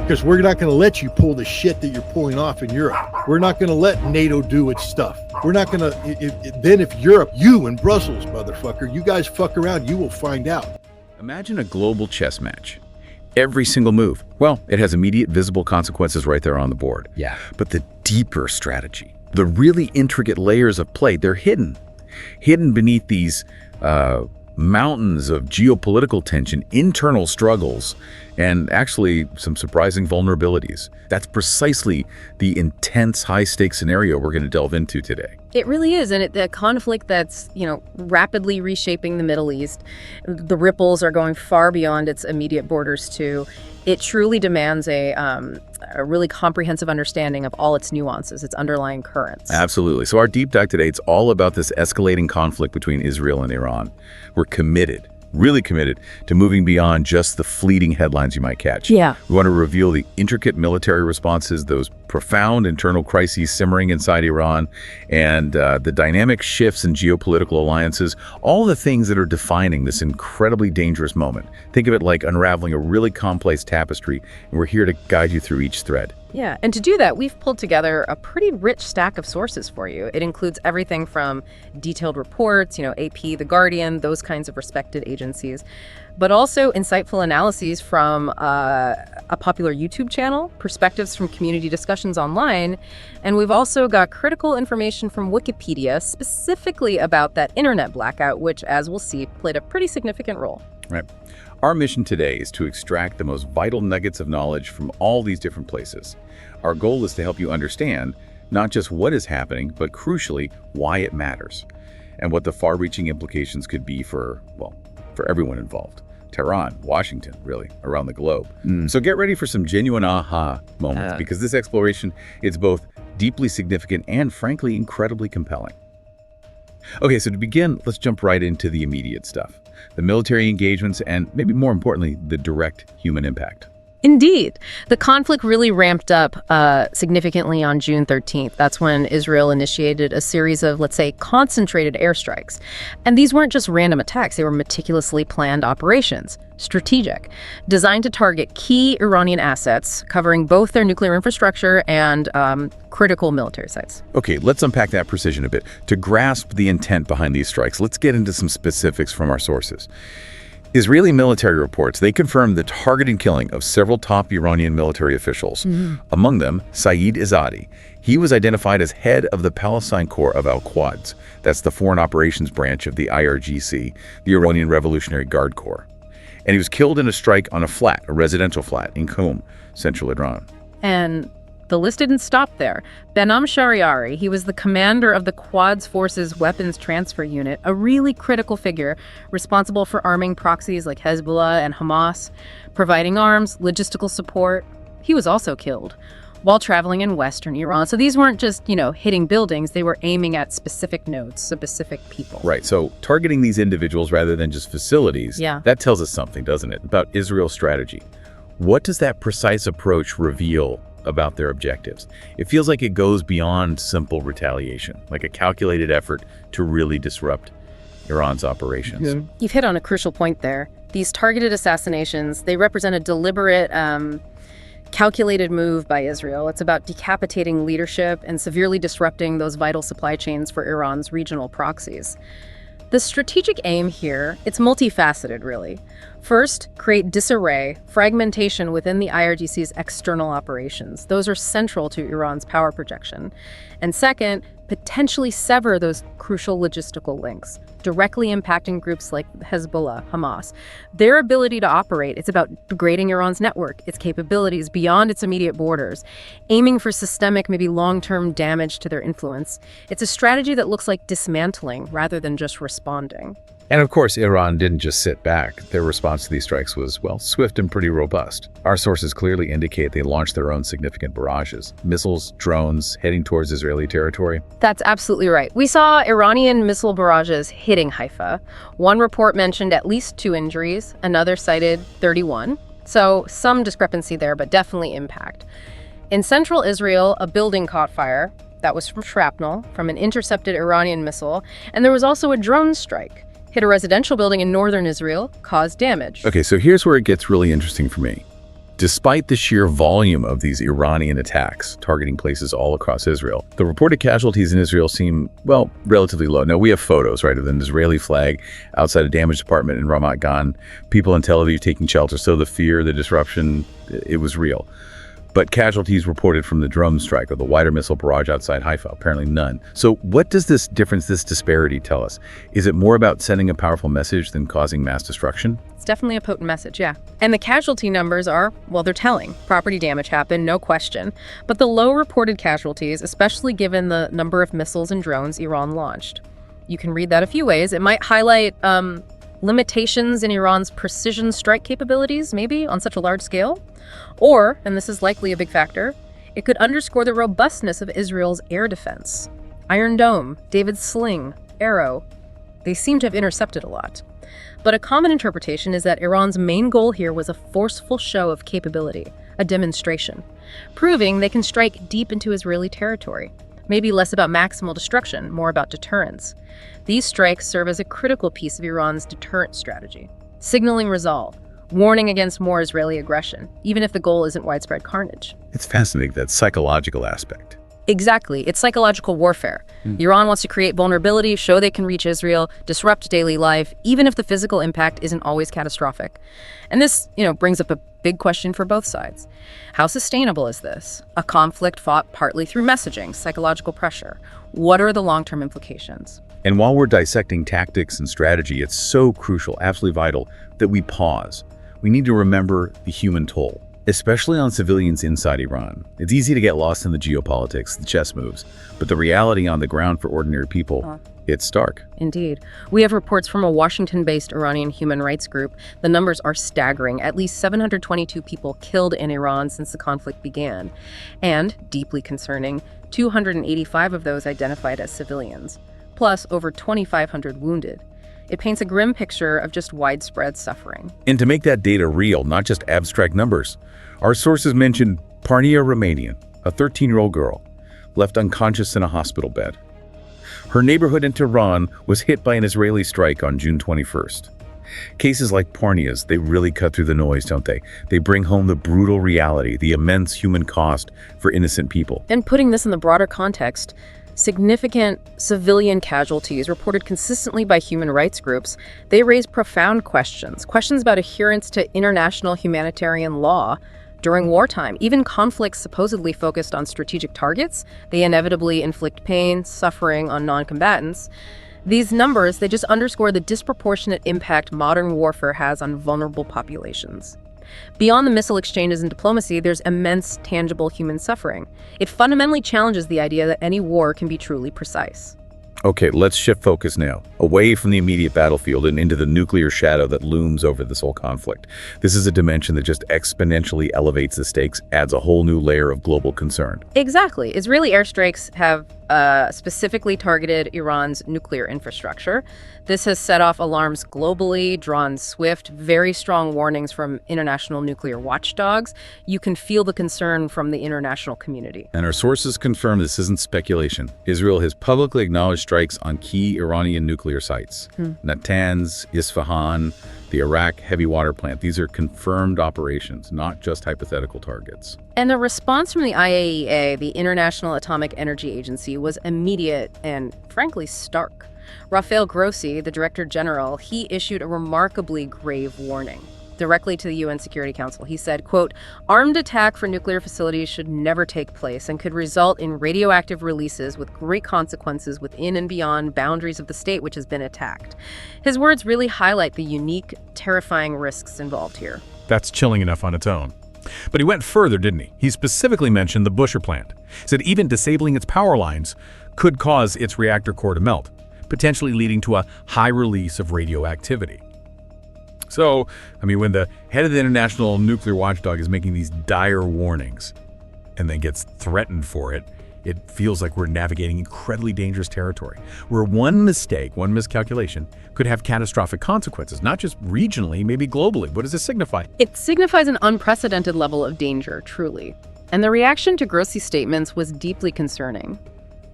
because we're not going to let you pull the shit that you're pulling off in Europe. We're not going to let NATO do its stuff. We're not going to, then if Europe, you and Brussels, motherfucker, you guys fuck around, you will find out. Imagine a global chess match. Every single move, well, it has immediate visible consequences right there on the board. Yeah. But the deeper strategy, the really intricate layers of play, they're hidden beneath these mountains of geopolitical tension, internal struggles, and actually some surprising vulnerabilities. That's precisely the intense, high-stakes scenario we're going to delve into today. It really is, and the conflict that's, rapidly reshaping the Middle East. The ripples are going far beyond its immediate borders, too. It truly demands a really comprehensive understanding of all its nuances, its underlying currents. Absolutely. So our deep dive today, it's all about this escalating conflict between Israel and Iran. We're committed, really committed, to moving beyond just the fleeting headlines you might catch. Yeah. We want to reveal the intricate military responses, those profound internal crises simmering inside Iran, and the dynamic shifts in geopolitical alliances, all the things that are defining this incredibly dangerous moment. Think of it like unraveling a really complex tapestry, and we're here to guide you through each thread. Yeah, and to do that, we've pulled together a pretty rich stack of sources for you. It includes everything from detailed reports, AP, The Guardian, those kinds of respected agencies, but also insightful analyses from a popular YouTube channel, perspectives from community discussions online, and we've also got critical information from Wikipedia specifically about that internet blackout, which, as we'll see, played a pretty significant role. Right. Our mission today is to extract the most vital nuggets of knowledge from all these different places. Our goal is to help you understand not just what is happening, but crucially, why it matters, and what the far-reaching implications could be for everyone involved. Tehran, Washington, really, around the globe. So get ready for some genuine aha moments, because this exploration is both deeply significant and, frankly, incredibly compelling. Okay, so to begin, let's jump right into the immediate stuff. The military engagements and, maybe more importantly, the direct human impact. Indeed. The conflict really ramped up significantly on June 13th. That's when Israel initiated a series of, let's say, concentrated airstrikes. And these weren't just random attacks. They were meticulously planned operations, strategic, designed to target key Iranian assets, covering both their nuclear infrastructure and critical military sites. Okay, let's unpack that precision a bit. To grasp the intent behind these strikes, let's get into some specifics from our sources. Israeli military reports, they confirmed the targeted killing of several top Iranian military officials. Among them, Saeed Izzadi. He was identified as head of the Palestine Corps of Al-Quds. That's the foreign operations branch of the IRGC, the Iranian Revolutionary Guard Corps. And he was killed in a strike on a residential flat in Qom, central Iran. And the list didn't stop there. Behnam Shahriari, he was the commander of the Quds Forces Weapons Transfer Unit, a really critical figure responsible for arming proxies like Hezbollah and Hamas, providing arms, logistical support. He was also killed while traveling in western Iran. So these weren't just, hitting buildings. They were aiming at specific nodes, specific people. Right. So targeting these individuals rather than just facilities, that tells us something, doesn't it, about Israel's strategy. What does that precise approach reveal about their objectives? It feels like it goes beyond simple retaliation, like a calculated effort to really disrupt Iran's operations. Yeah. You've hit on a crucial point there. These targeted assassinations, they represent a deliberate, calculated move by Israel. It's about decapitating leadership and severely disrupting those vital supply chains for Iran's regional proxies. The strategic aim here, it's multifaceted, really. First, create disarray, fragmentation within the IRGC's external operations. Those are central to Iran's power projection. And second, potentially sever those crucial logistical links, directly impacting groups like Hezbollah, Hamas. Their ability to operate, it's about degrading Iran's network, its capabilities beyond its immediate borders, aiming for systemic, maybe long-term damage to their influence. It's a strategy that looks like dismantling rather than just responding. And of course, Iran didn't just sit back. Their response to these strikes was, swift and pretty robust. Our sources clearly indicate they launched their own significant barrages, missiles, drones, heading towards Israeli territory. That's absolutely right. We saw Iranian missile barrages hitting Haifa. One report mentioned at least 2 injuries, another cited 31. So some discrepancy there, but definitely impact. In central Israel, a building caught fire. That was from shrapnel, from an intercepted Iranian missile. And there was also a drone strike. Hit a residential building in northern Israel, caused damage. Okay, so here's where it gets really interesting for me. Despite the sheer volume of these Iranian attacks targeting places all across Israel, the reported casualties in Israel seem, well, relatively low. Now, we have photos, right, of an Israeli flag outside a damaged apartment in Ramat Gan, people in Tel Aviv taking shelter, so the fear, the disruption, it was real. But casualties reported from the drone strike or the wider missile barrage outside Haifa, apparently none. So what does this difference, this disparity tell us? Is it more about sending a powerful message than causing mass destruction? It's definitely a potent message, yeah. And the casualty numbers are, well, they're telling. Property damage happened, no question. But the low reported casualties, especially given the number of missiles and drones Iran launched. You can read that a few ways. It might highlight limitations in Iran's precision strike capabilities, maybe, on such a large scale. Or, and this is likely a big factor, it could underscore the robustness of Israel's air defense. Iron Dome, David's Sling, Arrow, they seem to have intercepted a lot. But a common interpretation is that Iran's main goal here was a forceful show of capability, a demonstration, proving they can strike deep into Israeli territory. Maybe less about maximal destruction, more about deterrence. These strikes serve as a critical piece of Iran's deterrent strategy, signaling resolve, warning against more Israeli aggression, even if the goal isn't widespread carnage. It's fascinating, that psychological aspect. Exactly. It's psychological warfare. Iran wants to create vulnerability, show they can reach Israel, disrupt daily life, even if the physical impact isn't always catastrophic. And this, brings up a big question for both sides. How sustainable is this? A conflict fought partly through messaging, psychological pressure. What are the long-term implications? And while we're dissecting tactics and strategy, it's so crucial, absolutely vital, that we pause. We need to remember the human toll, especially on civilians inside Iran. It's easy to get lost in the geopolitics, the chess moves, but the reality on the ground for ordinary people, it's stark. Indeed. We have reports from a Washington-based Iranian human rights group. The numbers are staggering. At least 722 people killed in Iran since the conflict began. And, deeply concerning, 285 of those identified as civilians, plus over 2,500 wounded. It paints a grim picture of just widespread suffering. And to make that data real, not just abstract numbers, our sources mentioned Parnia Romanian, a 13-year-old girl, left unconscious in a hospital bed. Her neighborhood in Tehran was hit by an Israeli strike on June 21st. Cases like Parnia's, they really cut through the noise, don't they? They bring home the brutal reality, the immense human cost for innocent people. And putting this in the broader context, significant civilian casualties reported consistently by human rights groups, they raise profound questions about adherence to international humanitarian law during wartime. Even conflicts supposedly focused on strategic targets, they inevitably inflict pain, suffering on non-combatants. These numbers, they just underscore the disproportionate impact modern warfare has on vulnerable populations. Beyond the missile exchanges and diplomacy, there's immense, tangible human suffering. It fundamentally challenges the idea that any war can be truly precise. Okay, let's shift focus now, away from the immediate battlefield and into the nuclear shadow that looms over this whole conflict. This is a dimension that just exponentially elevates the stakes, adds a whole new layer of global concern. Exactly. Israeli airstrikes have specifically targeted Iran's nuclear infrastructure. This has set off alarms globally, drawn swift, very strong warnings from international nuclear watchdogs. You can feel the concern from the international community. And our sources confirm this isn't speculation. Israel has publicly acknowledged strikes on key Iranian nuclear sites. Natanz, Isfahan, the Iraq heavy water plant. These are confirmed operations, not just hypothetical targets. And the response from the IAEA, the International Atomic Energy Agency, was immediate and, frankly, stark. Rafael Grossi, the Director General, he issued a remarkably grave warning directly to the UN Security Council. He said, quote, "Armed attack for nuclear facilities should never take place and could result in radioactive releases with great consequences within and beyond boundaries of the state which has been attacked." His words really highlight the unique, terrifying risks involved here. That's chilling enough on its own. But he went further, didn't he? He specifically mentioned the Bushehr plant. He said even disabling its power lines could cause its reactor core to melt, potentially leading to a high release of radioactivity. So, when the head of the International Nuclear Watchdog is making these dire warnings and then gets threatened for it, it feels like we're navigating incredibly dangerous territory, where one mistake, one miscalculation, could have catastrophic consequences, not just regionally, maybe globally. What does this signify? It signifies an unprecedented level of danger, truly. And the reaction to Grossi's statements was deeply concerning.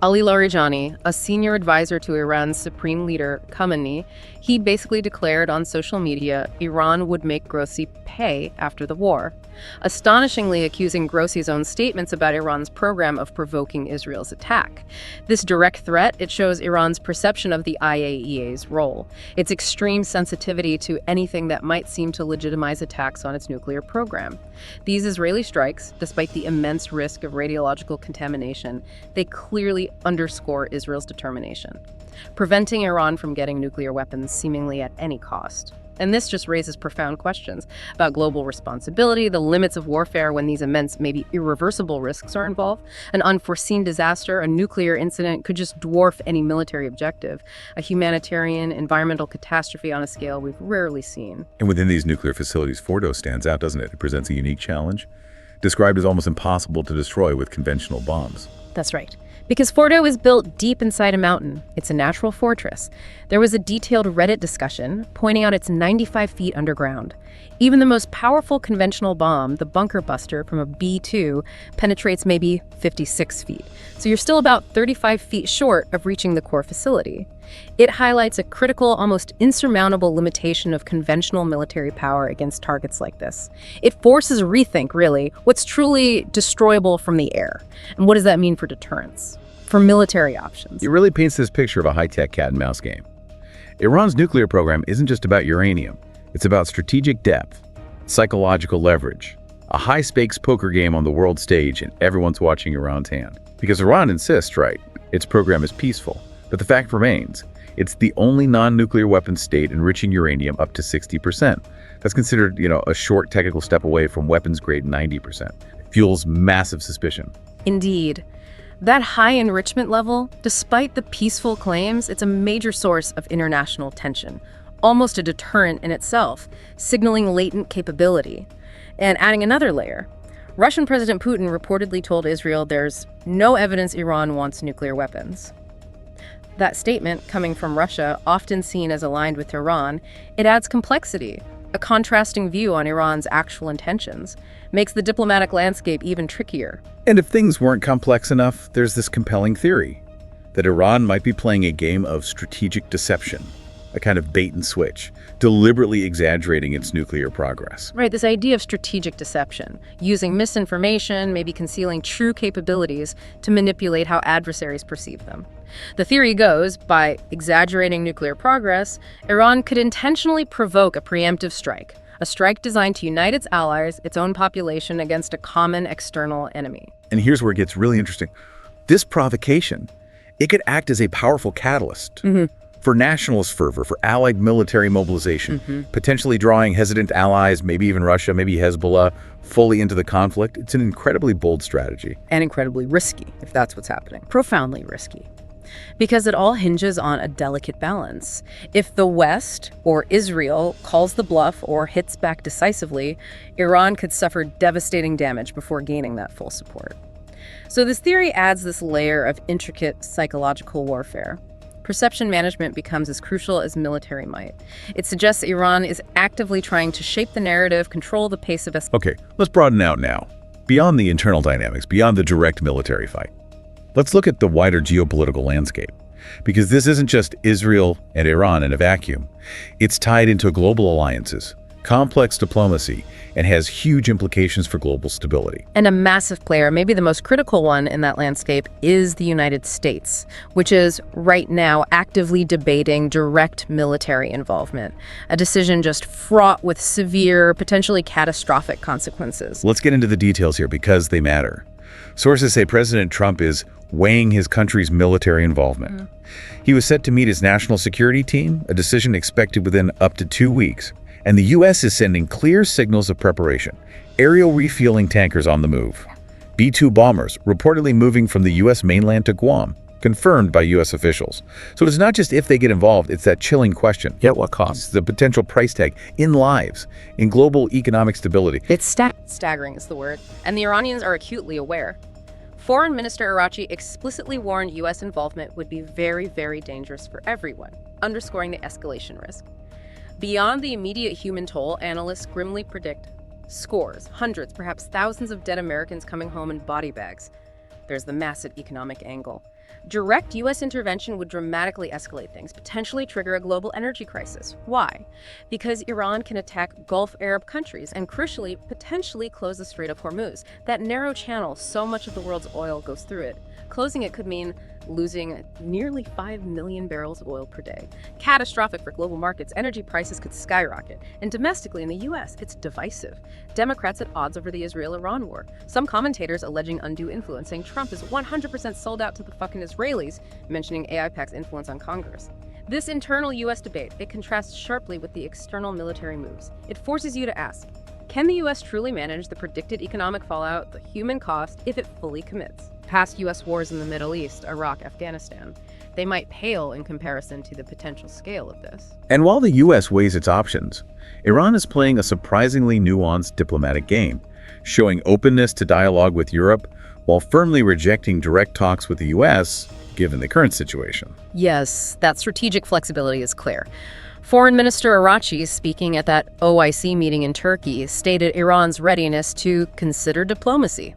Ali Larijani, a senior advisor to Iran's supreme leader, Khamenei, he basically declared on social media Iran would make Grossi pay after the war, astonishingly accusing Grossi's own statements about Iran's program of provoking Israel's attack. This direct threat, it shows Iran's perception of the IAEA's role, its extreme sensitivity to anything that might seem to legitimize attacks on its nuclear program. These Israeli strikes, despite the immense risk of radiological contamination, they clearly underscore Israel's determination, preventing Iran from getting nuclear weapons seemingly at any cost. And this just raises profound questions about global responsibility, the limits of warfare when these immense, maybe irreversible risks are involved. An unforeseen disaster, a nuclear incident, could just dwarf any military objective, a humanitarian, environmental catastrophe on a scale we've rarely seen. And within these nuclear facilities, Fordo stands out, doesn't it? It presents a unique challenge, described as almost impossible to destroy with conventional bombs. That's right. Because Fordo is built deep inside a mountain. It's a natural fortress. There was a detailed Reddit discussion pointing out it's 95 feet underground. Even the most powerful conventional bomb, the bunker buster from a B-2, penetrates maybe 56 feet. So you're still about 35 feet short of reaching the core facility. It highlights a critical, almost insurmountable limitation of conventional military power against targets like this. It forces a rethink, really, what's truly destroyable from the air. And what does that mean for deterrence? For military options? It really paints this picture of a high-tech cat-and-mouse game. Iran's nuclear program isn't just about uranium. It's about strategic depth, psychological leverage, a high-stakes poker game on the world stage, and everyone's watching Iran's hand. Because Iran insists, right, its program is peaceful. But the fact remains, it's the only non-nuclear weapon state enriching uranium up to 60%. That's considered, a short technical step away from weapons-grade 90%. Fuels massive suspicion. Indeed. That high enrichment level, despite the peaceful claims, it's a major source of international tension, almost a deterrent in itself, signaling latent capability. And adding another layer, Russian President Putin reportedly told Israel there's no evidence Iran wants nuclear weapons. That statement, coming from Russia, often seen as aligned with Iran, it adds complexity. A contrasting view on Iran's actual intentions makes the diplomatic landscape even trickier. And if things weren't complex enough, there's this compelling theory that Iran might be playing a game of strategic deception, a kind of bait and switch, deliberately exaggerating its nuclear progress. Right, this idea of strategic deception, using misinformation, maybe concealing true capabilities to manipulate how adversaries perceive them. The theory goes, by exaggerating nuclear progress, Iran could intentionally provoke a preemptive strike, a strike designed to unite its allies, its own population, against a common external enemy. And here's where it gets really interesting. This provocation, it could act as a powerful catalyst for nationalist fervor, for allied military mobilization, potentially drawing hesitant allies, maybe even Russia, maybe Hezbollah, fully into the conflict. It's an incredibly bold strategy. And incredibly risky, if that's what's happening. Profoundly risky. Because it all hinges on a delicate balance. If the West, or Israel, calls the bluff or hits back decisively, Iran could suffer devastating damage before gaining that full support. So this theory adds this layer of intricate psychological warfare. Perception management becomes as crucial as military might. It suggests Iran is actively trying to shape the narrative, control the pace of escalation. Okay, let's broaden out now. Beyond the internal dynamics, beyond the direct military fight. Let's look at the wider geopolitical landscape, because this isn't just Israel and Iran in a vacuum. It's tied into global alliances, complex diplomacy, and has huge implications for global stability. And a massive player, maybe the most critical one in that landscape, is the United States, which is right now actively debating direct military involvement, a decision just fraught with severe, potentially catastrophic consequences. Let's get into the details here because they matter. Sources say President Trump is weighing his country's military involvement. He was set to meet his national security team, a decision expected within up to 2 weeks. And the U.S. is sending clear signals of preparation. Aerial refueling tankers on the move. B-2 bombers reportedly moving from the U.S. mainland to Guam, confirmed by U.S. officials. So it's not just if they get involved, it's that chilling question. At what cost? The potential price tag in lives, in global economic stability. It's staggering is the word. And the Iranians are acutely aware. Foreign Minister Arachi explicitly warned U.S. involvement would be very, very dangerous for everyone, underscoring the escalation risk. Beyond the immediate human toll, analysts grimly predict scores, hundreds, perhaps thousands of dead Americans coming home in body bags. There's the massive economic angle. Direct U.S. intervention would dramatically escalate things, potentially trigger a global energy crisis. Why? Because Iran can attack Gulf Arab countries and, crucially, potentially close the Strait of Hormuz. That narrow channel, so much of the world's oil goes through it. Closing it could mean losing nearly 5 million barrels of oil per day. Catastrophic for global markets, energy prices could skyrocket. And domestically in the U.S., it's divisive. Democrats at odds over the Israel-Iran war. Some commentators alleging undue influence, saying Trump is 100% sold out to the fucking Israelis, mentioning AIPAC's influence on Congress. This internal U.S. debate, it contrasts sharply with the external military moves. It forces you to ask, can the U.S. truly manage the predicted economic fallout, the human cost, if it fully commits? Past U.S. wars in the Middle East, Iraq, Afghanistan, they might pale in comparison to the potential scale of this. And while the U.S. weighs its options, Iran is playing a surprisingly nuanced diplomatic game, showing openness to dialogue with Europe while firmly rejecting direct talks with the U.S., given the current situation. Yes, that strategic flexibility is clear. Foreign Minister Arachi, speaking at that OIC meeting in Turkey, stated Iran's readiness to consider diplomacy,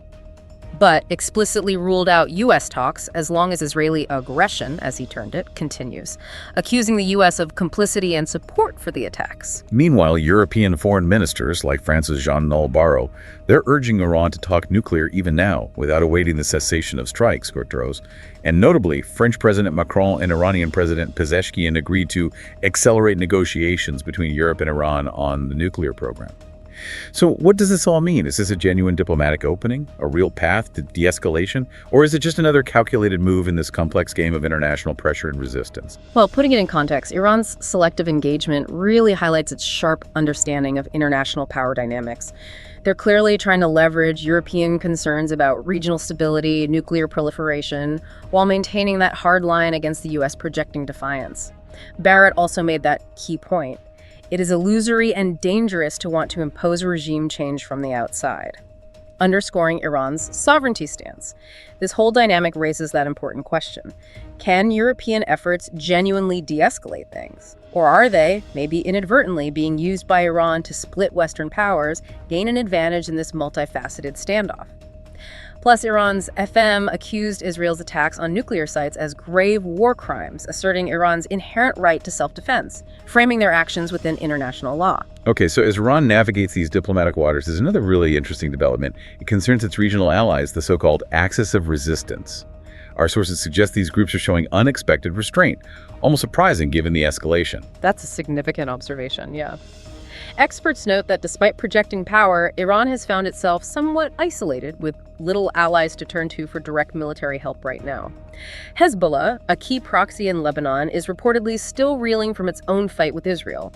but explicitly ruled out U.S. talks as long as Israeli aggression, as he termed it, continues, accusing the U.S. of complicity and support for the attacks. Meanwhile, European foreign ministers, like France's Jean-Noël Barrot, they're urging Iran to talk nuclear even now, without awaiting the cessation of strikes, Gutierrez. And notably, French President Macron and Iranian President Pezeshkian agreed to accelerate negotiations between Europe and Iran on the nuclear program. So what does this all mean? Is this a genuine diplomatic opening, a real path to de-escalation, or is it just another calculated move in this complex game of international pressure and resistance? Well, putting it in context, Iran's selective engagement really highlights its sharp understanding of international power dynamics. They're clearly trying to leverage European concerns about regional stability, nuclear proliferation, while maintaining that hard line against the U.S. projecting defiance. Barrett also made that key point. It is illusory and dangerous to want to impose a regime change from the outside, underscoring Iran's sovereignty stance. This whole dynamic raises that important question. Can European efforts genuinely de-escalate things? Or are they, maybe inadvertently, being used by Iran to split Western powers, gain an advantage in this multifaceted standoff? Plus, Iran's FM accused Israel's attacks on nuclear sites as grave war crimes, asserting Iran's inherent right to self-defense, framing their actions within international law. Okay, so as Iran navigates these diplomatic waters, there's another really interesting development. It concerns its regional allies, the so-called axis of resistance. Our sources suggest these groups are showing unexpected restraint, almost surprising given the escalation. That's a significant observation, yeah. Experts note that despite projecting power, Iran has found itself somewhat isolated, with little allies to turn to for direct military help right now. Hezbollah, a key proxy in Lebanon, is reportedly still reeling from its own fight with Israel,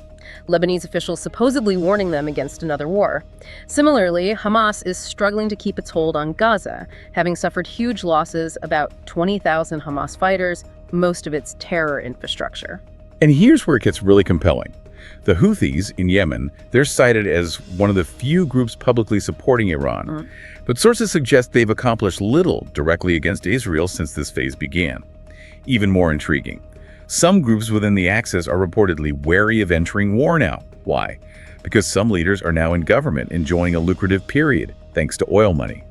Lebanese officials supposedly warning them against another war. Similarly, Hamas is struggling to keep its hold on Gaza, having suffered huge losses, about 20,000 Hamas fighters, most of its terror infrastructure. And here's where it gets really compelling. The Houthis in Yemen, they're cited as one of the few groups publicly supporting Iran. But sources suggest they've accomplished little directly against Israel since this phase began. Even more intriguing, some groups within the Axis are reportedly wary of entering war now. Why? Because some leaders are now in government, enjoying a lucrative period, thanks to oil money.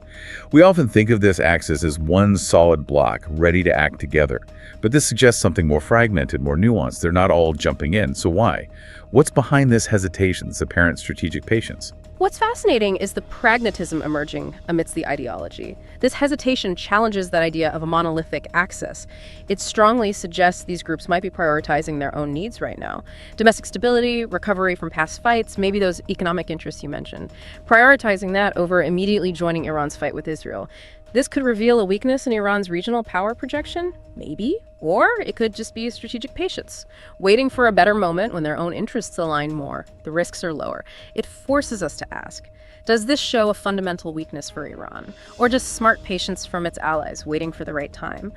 We often think of this axis as one solid block, ready to act together. But this suggests something more fragmented, more nuanced. They're not all jumping in. So why? What's behind this hesitation, this apparent strategic patience? What's fascinating is the pragmatism emerging amidst the ideology. This hesitation challenges that idea of a monolithic axis. It strongly suggests these groups might be prioritizing their own needs right now. Domestic stability, recovery from past fights, maybe those economic interests you mentioned. Prioritizing that over immediately joining Iran's fight with Israel. This could reveal a weakness in Iran's regional power projection, maybe, or it could just be strategic patience, waiting for a better moment when their own interests align more, the risks are lower. It forces us to ask, does this show a fundamental weakness for Iran, or just smart patience from its allies, waiting for the right time?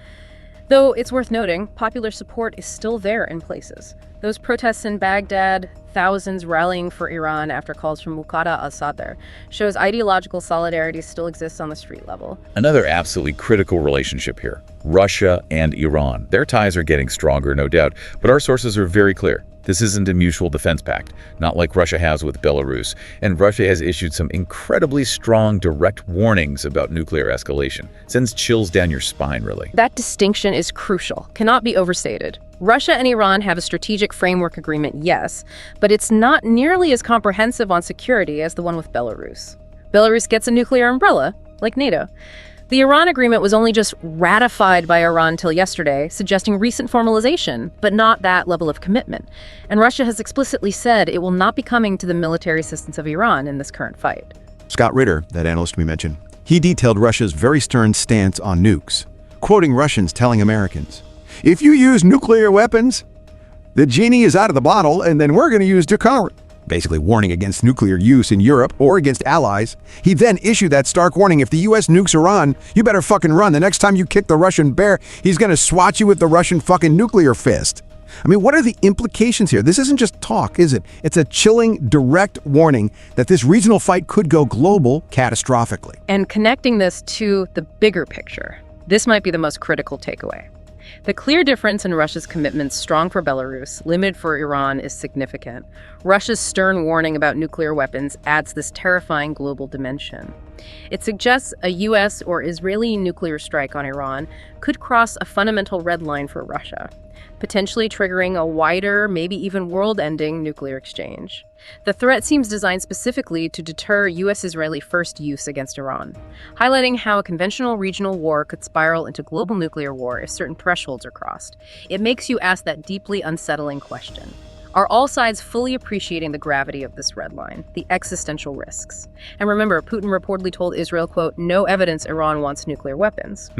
Though it's worth noting, popular support is still there in places. Those protests in Baghdad, thousands rallying for Iran after calls from Muqtada al-Sadr, shows ideological solidarity still exists on the street level. Another absolutely critical relationship here, Russia and Iran. Their ties are getting stronger, no doubt, but our sources are very clear. This isn't a mutual defense pact, not like Russia has with Belarus, and Russia has issued some incredibly strong direct warnings about nuclear escalation. Sends chills down your spine, really. That distinction is crucial, cannot be overstated. Russia and Iran have a strategic framework agreement, yes, but it's not nearly as comprehensive on security as the one with Belarus. Belarus gets a nuclear umbrella, like NATO. The Iran agreement was only just ratified by Iran till yesterday, suggesting recent formalization, but not that level of commitment. And Russia has explicitly said it will not be coming to the military assistance of Iran in this current fight. Scott Ritter, that analyst we mentioned, he detailed Russia's very stern stance on nukes, quoting Russians telling Americans, "If you use nuclear weapons, the genie is out of the bottle, and then we're going to use Dakar." Basically warning against nuclear use in Europe or against allies. He then issued that stark warning, if the US nukes Iran, you better fucking run. The next time you kick the Russian bear, he's gonna swat you with the Russian fucking nuclear fist. I mean, what are the implications here? This isn't just talk, is it? It's a chilling, direct warning that this regional fight could go global catastrophically. And connecting this to the bigger picture, this might be the most critical takeaway. The clear difference in Russia's commitments, strong for Belarus, limited for Iran, is significant. Russia's stern warning about nuclear weapons adds this terrifying global dimension. It suggests a US or Israeli nuclear strike on Iran could cross a fundamental red line for Russia, potentially triggering a wider, maybe even world-ending nuclear exchange. The threat seems designed specifically to deter US-Israeli first use against Iran, highlighting how a conventional regional war could spiral into global nuclear war if certain thresholds are crossed. It makes you ask that deeply unsettling question. Are all sides fully appreciating the gravity of this red line, the existential risks? And remember, Putin reportedly told Israel, quote, "No evidence Iran wants nuclear weapons."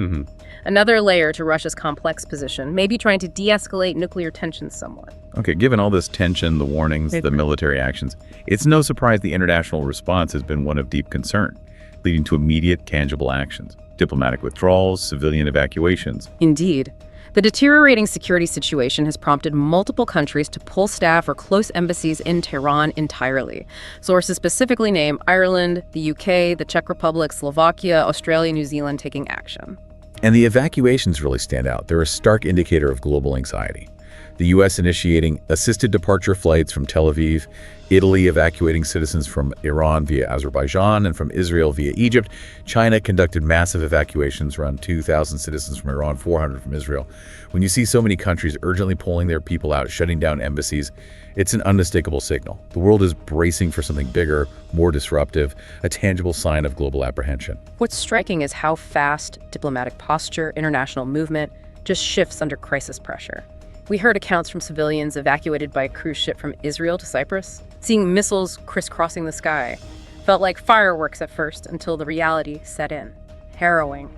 Another layer to Russia's complex position, maybe trying to de-escalate nuclear tensions somewhat. Okay, given all this tension, the warnings, the military actions, it's no surprise the international response has been one of deep concern, leading to immediate, tangible actions. Diplomatic withdrawals, civilian evacuations. Indeed. The deteriorating security situation has prompted multiple countries to pull staff or close embassies in Tehran entirely. Sources specifically name Ireland, the UK, the Czech Republic, Slovakia, Australia, New Zealand taking action. And the evacuations really stand out. They're a stark indicator of global anxiety. The U.S. initiating assisted departure flights from Tel Aviv, Italy evacuating citizens from Iran via Azerbaijan and from Israel via Egypt. China conducted massive evacuations, around 2,000 citizens from Iran, 400 from Israel. When you see so many countries urgently pulling their people out, shutting down embassies, it's an unmistakable signal. The world is bracing for something bigger, more disruptive, a tangible sign of global apprehension. What's striking is how fast diplomatic posture, international movement just shifts under crisis pressure. We heard accounts from civilians evacuated by a cruise ship from Israel to Cyprus. Seeing missiles crisscrossing the sky felt like fireworks at first until the reality set in. Harrowing.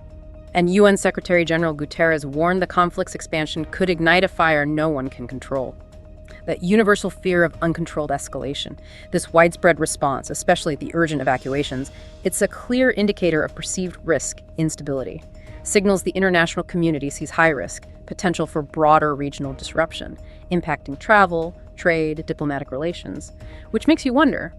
And UN Secretary General Guterres warned the conflict's expansion could ignite a fire no one can control. That universal fear of uncontrolled escalation, this widespread response, especially the urgent evacuations, it's a clear indicator of perceived risk, instability. Signals the international community sees high risk, potential for broader regional disruption, impacting travel, trade, diplomatic relations, which makes you wonder,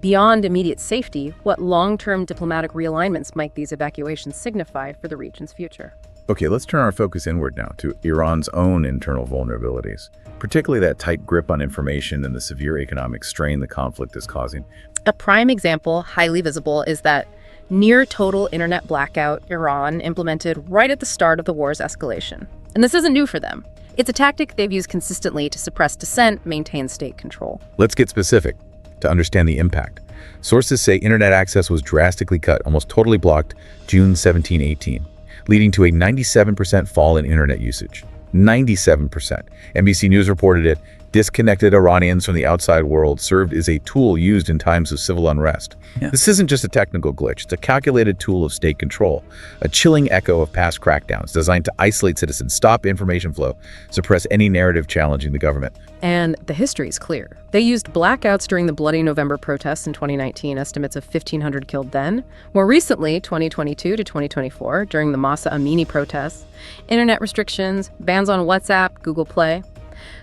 beyond immediate safety, what long-term diplomatic realignments might these evacuations signify for the region's future? Okay, let's turn our focus inward now to Iran's own internal vulnerabilities, particularly that tight grip on information and the severe economic strain the conflict is causing. A prime example, highly visible, is that near total internet blackout Iran implemented right at the start of the war's escalation. And this isn't new for them. It's a tactic they've used consistently to suppress dissent, maintain state control. Let's get specific to understand the impact. Sources say internet access was drastically cut, almost totally blocked, June 17-18, leading to a 97% fall in internet usage. 97%. NBC News reported it. Disconnected Iranians from the outside world served as a tool used in times of civil unrest. This isn't just a technical glitch, it's a calculated tool of state control, a chilling echo of past crackdowns designed to isolate citizens, stop information flow, suppress any narrative challenging the government. And the history is clear. They used blackouts during the Bloody November protests in 2019, estimates of 1,500 killed then. More recently, 2022 to 2024, during the Masa Amini protests, internet restrictions, bans on WhatsApp, Google Play.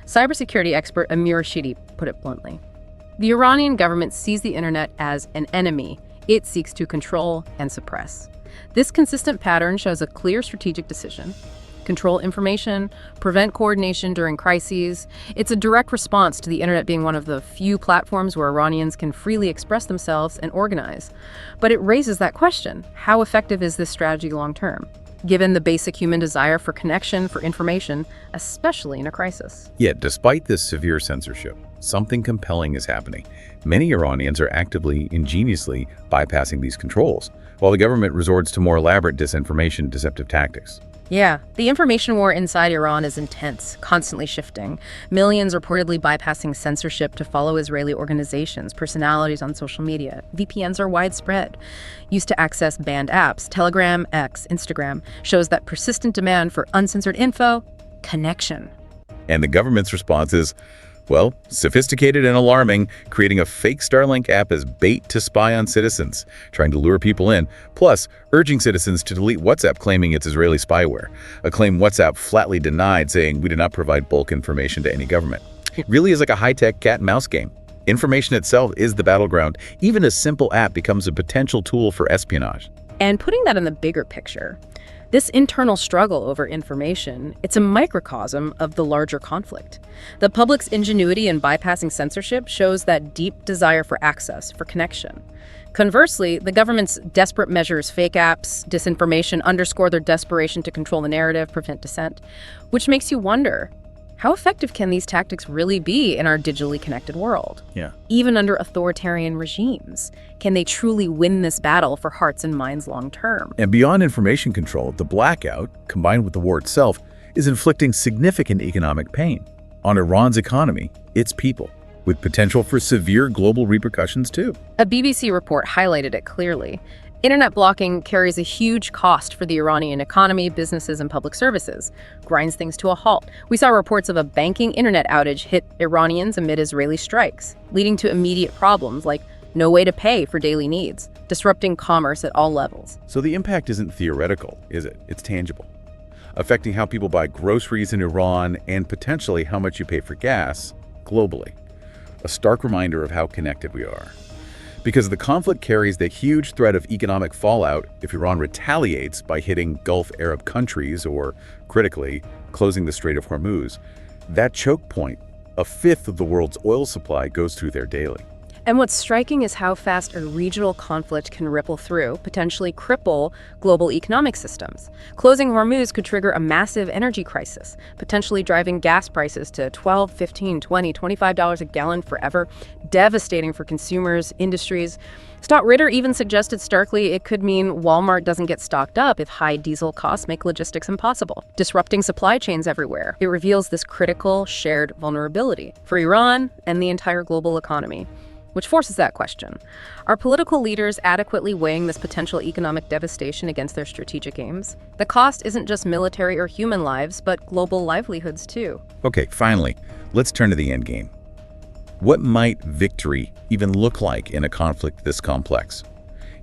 Cybersecurity expert Amir Shidi put it bluntly. The Iranian government sees the internet as an enemy it seeks to control and suppress. This consistent pattern shows a clear strategic decision: control information, prevent coordination during crises. It's a direct response to the internet being one of the few platforms where Iranians can freely express themselves and organize. But it raises that question: how effective is this strategy long term, given the basic human desire for connection, for information, especially in a crisis? Yet, despite this severe censorship, something compelling is happening. Many Iranians are actively, ingeniously bypassing these controls, while the government resorts to more elaborate disinformation, deceptive tactics. Yeah, the information war inside Iran is intense, constantly shifting. Millions reportedly bypassing censorship to follow Israeli organizations, personalities on social media. VPNs are widespread. Used to access banned apps, Telegram, X, Instagram, shows that persistent demand for uncensored info, connection. And the government's response is, well, sophisticated and alarming, creating a fake Starlink app as bait to spy on citizens, trying to lure people in, plus urging citizens to delete WhatsApp claiming it's Israeli spyware, a claim WhatsApp flatly denied, saying we do not provide bulk information to any government. It really is like a high-tech cat and mouse game. Information itself is the battleground. Even a simple app becomes a potential tool for espionage. And putting that in the bigger picture, this internal struggle over information, it's a microcosm of the larger conflict. The public's ingenuity in bypassing censorship shows that deep desire for access, for connection. Conversely, the government's desperate measures, fake apps, disinformation, underscore their desperation to control the narrative, prevent dissent, which makes you wonder, how effective can these tactics really be in our digitally connected world? Yeah. Even under authoritarian regimes, can they truly win this battle for hearts and minds long term? And beyond information control, the blackout, combined with the war itself, is inflicting significant economic pain on Iran's economy, its people, with potential for severe global repercussions too. A BBC report highlighted it clearly. Internet blocking carries a huge cost for the Iranian economy, businesses, and public services, grinds things to a halt. We saw reports of a banking internet outage hit Iranians amid Israeli strikes, leading to immediate problems like no way to pay for daily needs, disrupting commerce at all levels. So the impact isn't theoretical, is it? It's tangible, affecting how people buy groceries in Iran and potentially how much you pay for gas globally. A stark reminder of how connected we are. Because the conflict carries the huge threat of economic fallout if Iran retaliates by hitting Gulf Arab countries or, critically, closing the Strait of Hormuz. That choke point, a fifth of the world's oil supply, goes through there daily. And what's striking is how fast a regional conflict can ripple through, potentially cripple global economic systems. Closing Hormuz could trigger a massive energy crisis, potentially driving gas prices to $12, $15, $20, $25 a gallon forever, devastating for consumers, industries. Scott Ritter even suggested starkly it could mean Walmart doesn't get stocked up if high diesel costs make logistics impossible, disrupting supply chains everywhere. It reveals this critical, shared vulnerability for Iran and the entire global economy. Which forces that question. Are political leaders adequately weighing this potential economic devastation against their strategic aims? The cost isn't just military or human lives, but global livelihoods too. Okay, finally, let's turn to the end game. What might victory even look like in a conflict this complex?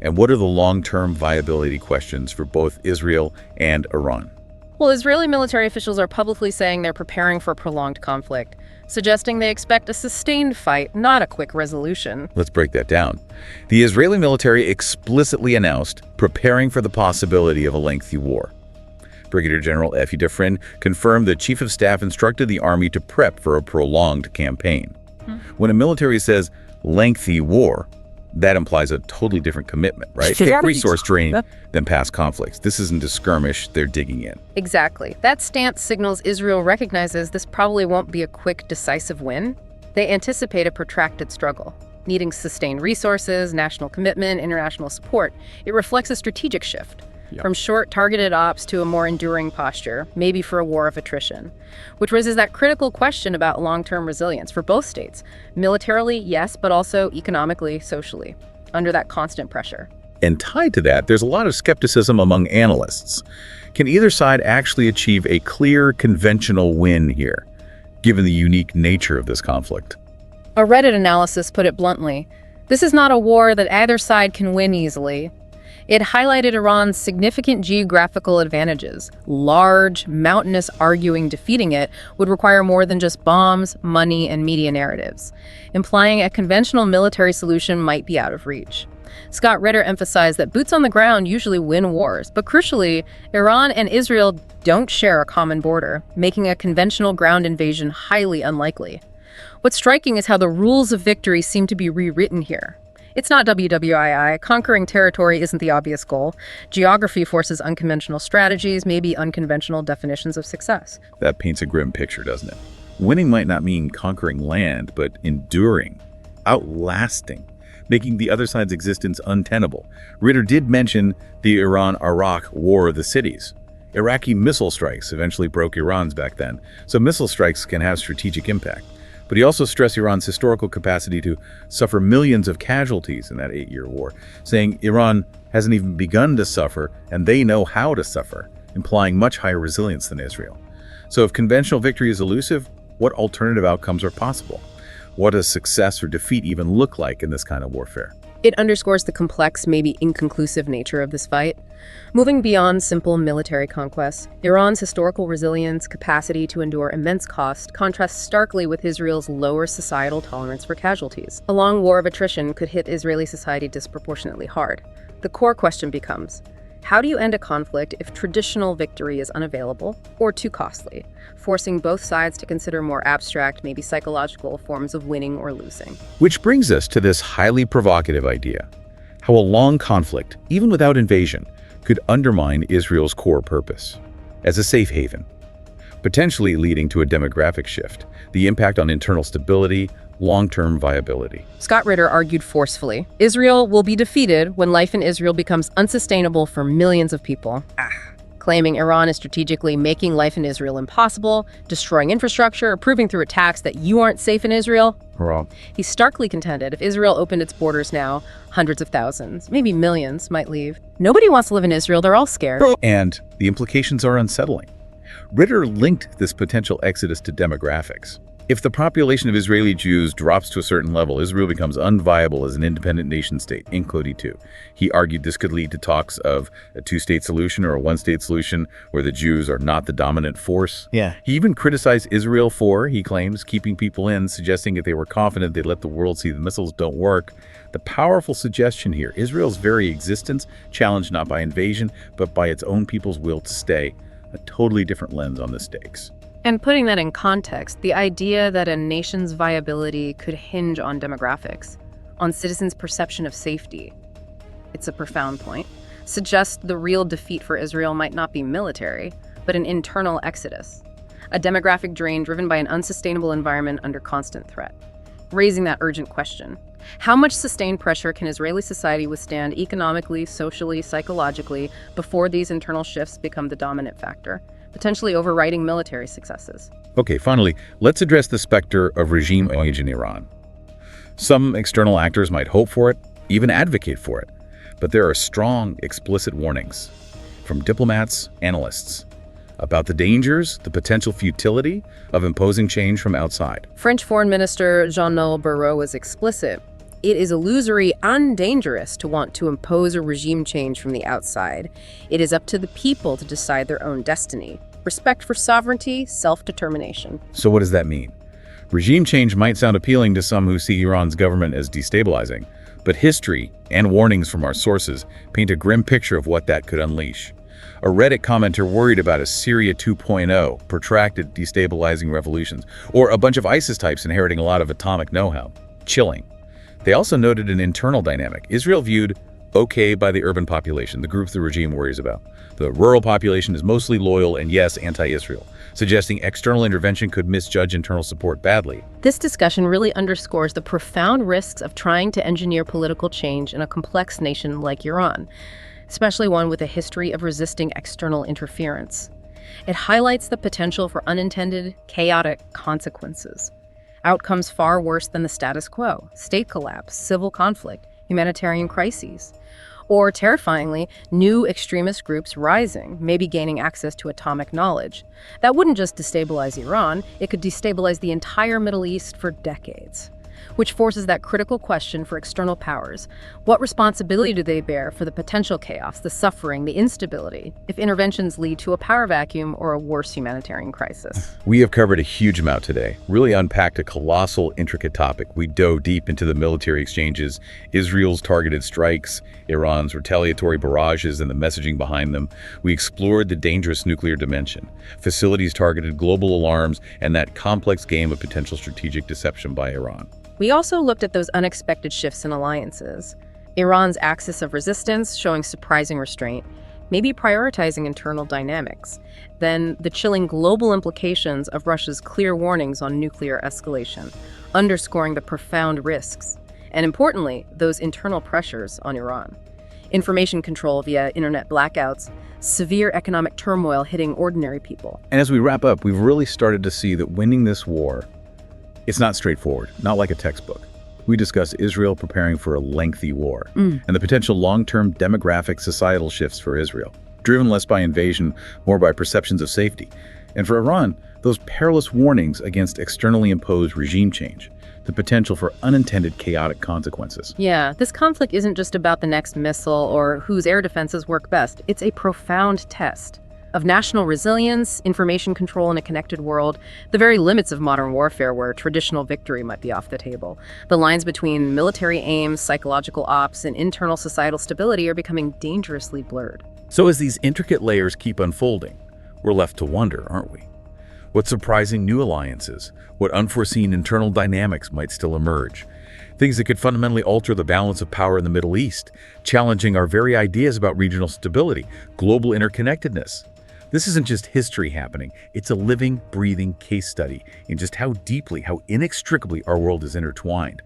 And what are the long-term viability questions for both Israel and Iran? Well, Israeli military officials are publicly saying they're preparing for a prolonged conflict, suggesting they expect a sustained fight, not a quick resolution. Let's break that down. The Israeli military explicitly announced preparing for the possibility of a lengthy war. Brigadier General Efi Defrin confirmed the Chief of Staff instructed the army to prep for a prolonged campaign. When a military says lengthy war, that implies a totally different commitment, right? Resource drain than past conflicts. This isn't a skirmish, they're digging in. Exactly. That stance signals Israel recognizes this probably won't be a quick, decisive win. They anticipate a protracted struggle, needing sustained resources, national commitment, international support. It reflects a strategic shift. From short, targeted ops to a more enduring posture, maybe for a war of attrition, which raises that critical question about long-term resilience for both states. Militarily, yes, but also economically, socially, under that constant pressure. And tied to that, there's a lot of skepticism among analysts. Can either side actually achieve a clear, conventional win here, given the unique nature of this conflict? A Reddit analysis put it bluntly, this is not a war that either side can win easily. It highlighted Iran's significant geographical advantages. Large, mountainous arguing defeating it would require more than just bombs, money, and media narratives, implying a conventional military solution might be out of reach. Scott Ritter emphasized that boots on the ground usually win wars, but crucially, Iran and Israel don't share a common border, making a conventional ground invasion highly unlikely. What's striking is how the rules of victory seem to be rewritten here. It's not WWII. Conquering territory isn't the obvious goal. Geography forces unconventional strategies, maybe unconventional definitions of success. That paints a grim picture, doesn't it? Winning might not mean conquering land, but enduring, outlasting, making the other side's existence untenable. Ritter did mention the Iran-Iraq War of the Cities. Iraqi missile strikes eventually broke Iran's back then, so missile strikes can have strategic impact. But he also stressed Iran's historical capacity to suffer millions of casualties in that 8-year war, saying Iran hasn't even begun to suffer, and they know how to suffer, implying much higher resilience than Israel. So if conventional victory is elusive, what alternative outcomes are possible? What does success or defeat even look like in this kind of warfare? It underscores the complex, maybe inconclusive nature of this fight. Moving beyond simple military conquests, Iran's historical resilience, capacity to endure immense cost, contrasts starkly with Israel's lower societal tolerance for casualties. A long war of attrition could hit Israeli society disproportionately hard. The core question becomes, how do you end a conflict if traditional victory is unavailable or too costly, forcing both sides to consider more abstract, maybe psychological forms of winning or losing? Which brings us to this highly provocative idea, how a long conflict, even without invasion, could undermine Israel's core purpose as a safe haven, potentially leading to a demographic shift, the impact on internal stability, long-term viability. Scott Ritter argued forcefully, Israel will be defeated when life in Israel becomes unsustainable for millions of people. Claiming Iran is strategically making life in Israel impossible, destroying infrastructure, proving through attacks that you aren't safe in Israel. Wrong. He starkly contended if Israel opened its borders now, hundreds of thousands, maybe millions might leave. Nobody wants to live in Israel, they're all scared. And the implications are unsettling. Ritter linked this potential exodus to demographics. If the population of Israeli Jews drops to a certain level, Israel becomes unviable as an independent nation-state, including two. He argued this could lead to talks of a two-state solution or a one-state solution where the Jews are not the dominant force. Yeah. He even criticized Israel for, he claims, keeping people in, suggesting if they were confident they'd let the world see the missiles don't work. The powerful suggestion here, Israel's very existence, challenged not by invasion, but by its own people's will to stay. A totally different lens on the stakes. And putting that in context, the idea that a nation's viability could hinge on demographics, on citizens' perception of safety, it's a profound point, suggests the real defeat for Israel might not be military, but an internal exodus, a demographic drain driven by an unsustainable environment under constant threat, raising that urgent question. How much sustained pressure can Israeli society withstand economically, socially, psychologically before these internal shifts become the dominant factor, potentially overriding military successes? Okay, finally, let's address the specter of regime change in Iran. Some external actors might hope for it, even advocate for it, but there are strong, explicit warnings from diplomats, analysts, about the dangers, the potential futility of imposing change from outside. French Foreign Minister Jean-Noël Barrot was explicit. It is illusory and dangerous to want to impose a regime change from the outside. It is up to the people to decide their own destiny. Respect for sovereignty, self-determination. So what does that mean? Regime change might sound appealing to some who see Iran's government as destabilizing, but history and warnings from our sources paint a grim picture of what that could unleash. A Reddit commenter worried about a Syria 2.0, protracted destabilizing revolutions, or a bunch of ISIS types inheriting a lot of atomic know-how. Chilling. They also noted an internal dynamic. Israel viewed okay by the urban population, the group the regime worries about. The rural population is mostly loyal and, yes, anti-Israel, suggesting external intervention could misjudge internal support badly. This discussion really underscores the profound risks of trying to engineer political change in a complex nation like Iran, especially one with a history of resisting external interference. It highlights the potential for unintended, chaotic consequences. Outcomes far worse than the status quo, state collapse, civil conflict, humanitarian crises. Or, terrifyingly, new extremist groups rising, maybe gaining access to atomic knowledge. That wouldn't just destabilize Iran, it could destabilize the entire Middle East for decades. which forces that critical question for external powers. What responsibility do they bear for the potential chaos, the suffering, the instability, if interventions lead to a power vacuum or a worse humanitarian crisis? We have covered a huge amount today, really unpacked a colossal, intricate topic. We dove deep into the military exchanges, Israel's targeted strikes, Iran's retaliatory barrages and the messaging behind them. We explored the dangerous nuclear dimension, facilities targeted global alarms, and that complex game of potential strategic deception by Iran. We also looked at those unexpected shifts in alliances. Iran's axis of resistance showing surprising restraint, maybe prioritizing internal dynamics. Then the chilling global implications of Russia's clear warnings on nuclear escalation, underscoring the profound risks. And importantly, those internal pressures on Iran. Information control via internet blackouts, severe economic turmoil hitting ordinary people. And as we wrap up, we've really started to see that winning this war, it's not straightforward, not like a textbook. We discuss Israel preparing for a lengthy war and the potential long-term demographic societal shifts for Israel, driven less by invasion, more by perceptions of safety. And for Iran, those perilous warnings against externally imposed regime change, the potential for unintended chaotic consequences. Yeah, this conflict isn't just about the next missile or whose air defenses work best. It's a profound test of national resilience, information control in a connected world, the very limits of modern warfare where traditional victory might be off the table. The lines between military aims, psychological ops, and internal societal stability are becoming dangerously blurred. So as these intricate layers keep unfolding, we're left to wonder, aren't we? What surprising new alliances, what unforeseen internal dynamics might still emerge? Things that could fundamentally alter the balance of power in the Middle East, challenging our very ideas about regional stability, global interconnectedness. This isn't just history happening, it's a living, breathing case study in just how deeply, how inextricably our world is intertwined.